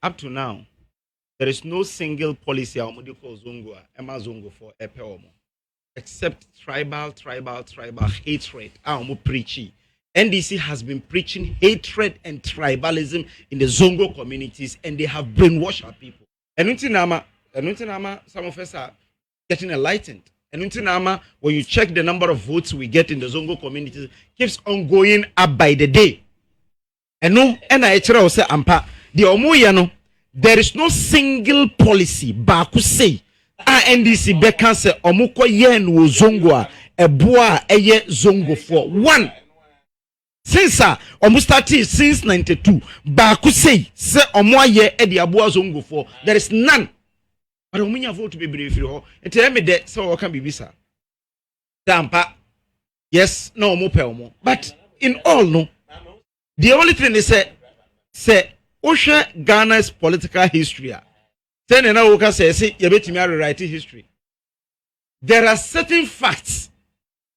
up to now, there is no single policy Zongo, Emma Zongo for Epeomo, except tribal hatred. Preachy. NDC has been preaching hatred and tribalism in the Zongo communities, and they have brainwashed our people. And some of us are getting enlightened. And when you check the number of votes we get in the Zongo communities, keeps on going up by the day. And I say ampa the omuyano. There is no single policy baku say NDC bekan se omuko yen wo Zongo a eboa eye Zongo for one. Since started since 92 baku say se omo ye e de aboa Zongo for there is none. But omunya vote to be brief ho. Tell me that so we can be visa. Dampa. Yes, no omo pe omo. But in all no. The only thing they say Osha Ghana's political history. Then na woka say you betimi rewrite history. There are certain facts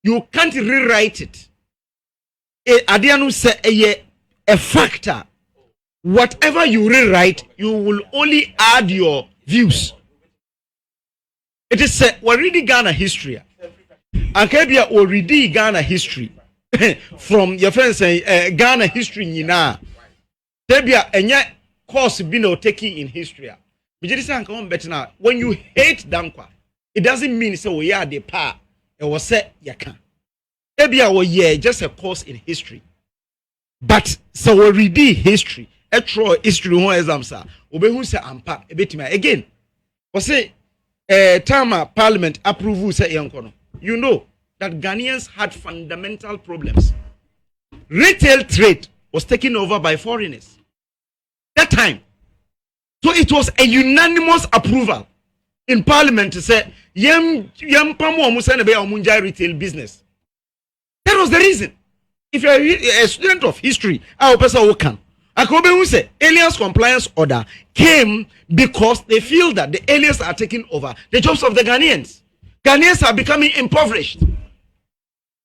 you can't rewrite it. Adianu say a factor. Whatever you rewrite, you will only add your views. It is we're reading Ghana history. And Kebia will read Ghana history from your friends say Ghana history nyina. Kebia enya course been taking in history. When you hate Dankwa, it doesn't mean so we are the power. It was said yaka. Kebia was just a course in history. But so we read history. Actual history one exam sir. Obehu say ampa ebetima again. We say Tama Parliament approve say yankono. You know that Ghanaians had fundamental problems. Retail trade was taken over by foreigners. That time. So it was a unanimous approval in Parliament to say yem pamu amusane be amunja retail business. That was the reason. If you are a student of history, our person who can. Akobe say aliens compliance order came because they feel that the aliens are taking over the jobs of the Ghanaians. Ghanaians are becoming impoverished.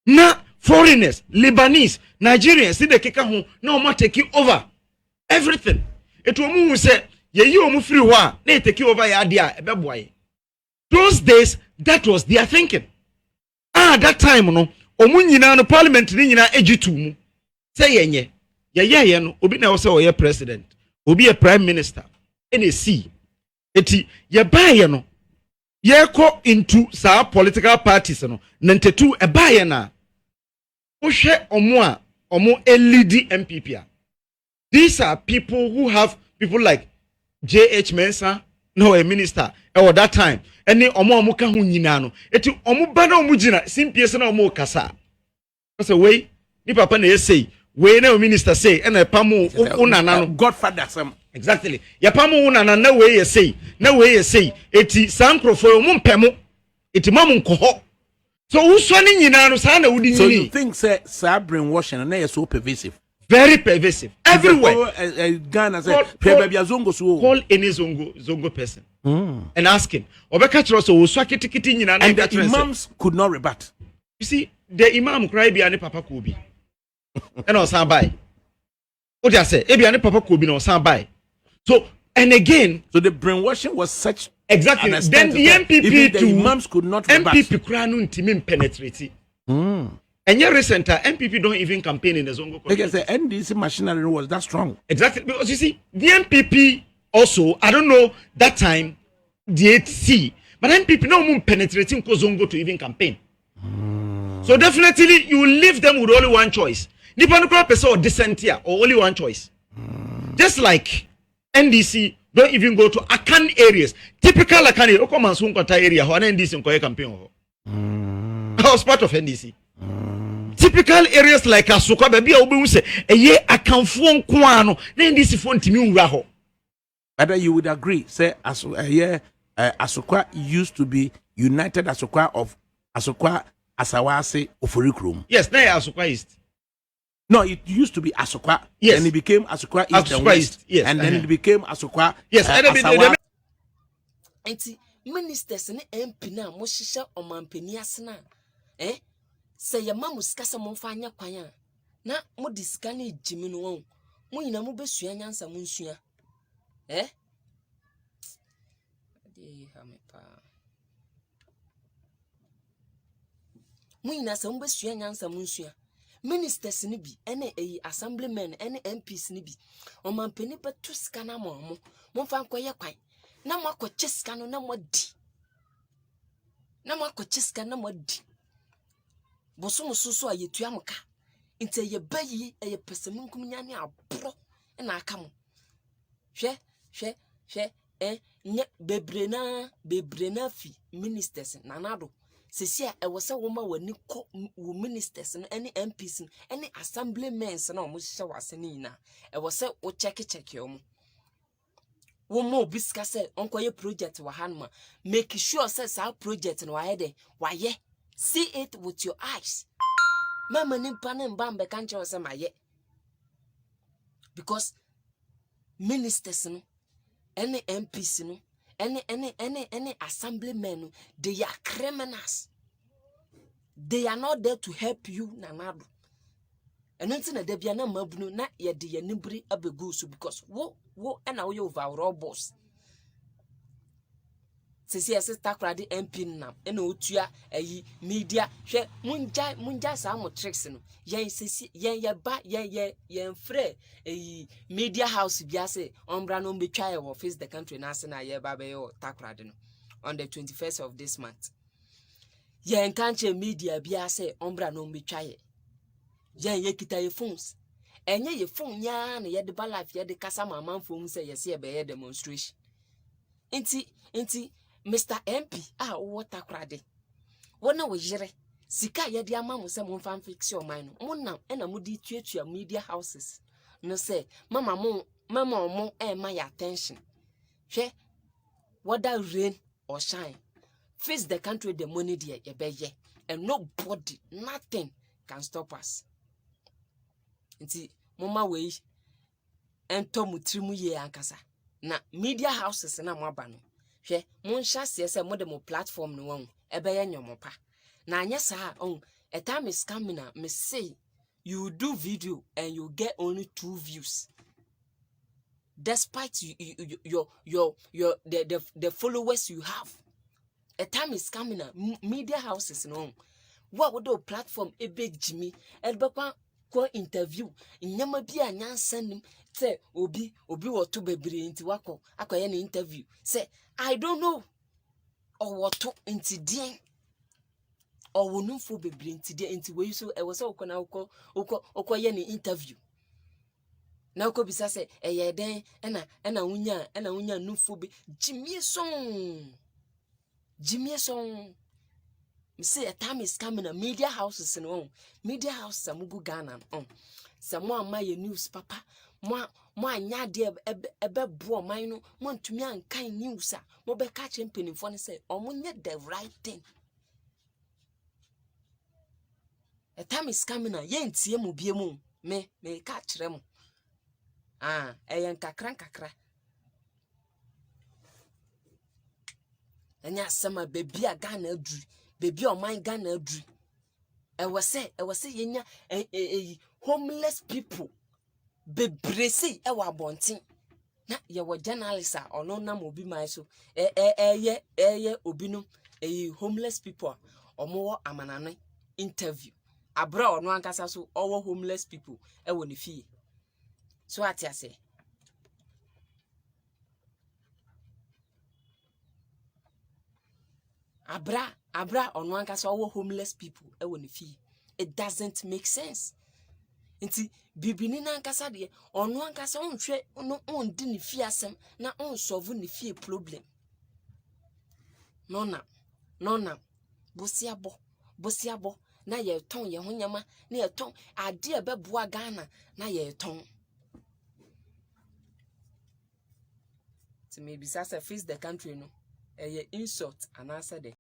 Now foreigners, Lebanese, Nigerians, see the keka home, no more taking over everything. It will say ye omu free wa na take over ya dia ebeboy. Those days that was their thinking. That time no omu nyina no parliament ni nyina ejitu mu. Say yenye ye no obi na wo say oye president, obi a prime minister, NDC. Eti ye baye no ye ko into sa political parties no 92 e baye na wo hwe omo lead MPP. These are people who have people like JH Mensah, no a minister at that time. Any omo ka hu nyina no. Eti omo ba na omo gina simpie na omo kasa. Because way ni papa na say we na minister say and a pamu unana no godfather some. Exactly. Ya pamu unana na we ye say. Na we ye say eti sankrofo omo mpemo. Eti mamu nkoho. So uswani nyina no sa na wudi nyini. So you think say brainwashing and they are so pervasive. Very pervasive. Everywhere. Ghana say call any Zongo person and ask him. And the imams could not rebut. You see, the imam cry be papa Kobi. And on Sambai. What I say? Ebi papa Kobi no Sambai. So and again, so the brainwashing was such exactly. Then the MPP the imams could not rebut. MPP cranu intimim penetrate. And yet recent MPP don't even campaign in the Zongo community. Because the NDC machinery was that strong. Exactly. Because you see, the MPP also, I don't know that time, the 8C, but MPP no more penetrating Zongo to even campaign. So definitely you leave them with only one choice. Depending on person or dissent here, or only one choice. Just like NDC don't even go to Akan areas. Typical Akan area, Okomansunkwata area, or NDC in campaign. I was part of NDC. Typical areas like Asuka, baby, I say, a year I can phone Kwano, then this phone to me. Whether you would agree, say, Asuka used to be United Asuka of Asuka Asawase Ofurikrum. Yes, now Asuka East. No, it used to be Asuka. Yes. And it became Asuka East and West. Yes. And then it became Asuka. Yes, Asawa. Ministers and MP na Moshisha or Mampeniasna. Say your mamma scassa monfanya quaya. Na mo discani Jimino. Moina Mubesuyans and Munsia. eh ade ha me pa muina sam besua nyansa munsua ministers ni bi ene assemblymen ene MPs ni bi omampani betu sika na mo fa nkoye kwan na mo akɔkye sika no na mo di na mo akɔkye sika na mo di bosom soso a yetua mka nti ye bayi ye pesemunkum nya ne abro na aka mo hwe nye bebre na fi ministers na nado sesi a ewo se wo ma wani ko wo ministers no any MPs no any assemblymen no mo hye wase ni na ewo se wo check yo mo wo mo biska se onkoye project wa hanma make sure say sa project no waye see it with your eyes mama ni pane mbambe kanche wo se maye because ministers no any MPs no any assemblymen no, they are criminals. They are not there to help you nanado. And until na debia na mabunu na ye de yanibri abegu so because wo na wo overall boss. Sisi ese takrade MP nam na otua ayi media hwe munja sa mo tricks no yen sisi yen ye ba yen frɛ ayi media house bia se ombra no betwa ye wo face the country na ase na ye ba be yo takrade no on the 21st of this month yen kanche media bia se ombra no betwa ye kita ye phones enye ye phone nya na ye de ba life ye de kasa mama phone se ye se be ye demonstration inti Mr. MP wo takrade wona wo yire sika ye de ama mo se mo fan fix your mind mo nam na mo di tuatua media houses no say mama mo ma ya attention hwe whether rain or shine face the country the money there ye be ye and nobody nothing can stop us nti mama we ento mutrimu ye ankasa na media houses na mo aba no hwe munsha se mo de mo platform no won ebeye nyomopa na anya sa on a time is coming na me say you do video and you get only 2 views despite the followers you have. A time is coming na media houses no what would do platform ebe jimi elbekwa ko interview nyama bi anyansanim say obi wo to bebre nti wako akoye na interview say I don't know or what to intidien or wonu fo bebre intidien nti we so e wo se ukona ukoye na interview na uko bisa say eye den na wunya nufo be jimie song me say a time is coming na media houses no media houses amugu Ghana samo ama ye news papa mo anya de ebe bo man no mo ntumi ankan news a mo be ka champion for ne say omunye the right thing. A time is coming na ye ntie mu bie mu me ka kire mo eyen kakra enya sama baby a Ghana adru baby o man Ghana adru e was say yenya homeless people bebresi e wa bonten na ye wo journalist a ono na obi mai so eye obinu homeless people omo wo amanane interview abra ono ankasa so owo homeless people e wo ne fie so atiase abra ono ankasa owo homeless people e wo ne fie. It doesn't make sense. Nti bibini na ankasa de ono ankasa onhwe no ondi ne fie asem na on solve ne fie problem. No na bosiabo na ye ton ye honyama na ye ton ade e beboa Ghana na ye ton. To maybe sasa face the country no insult and answer the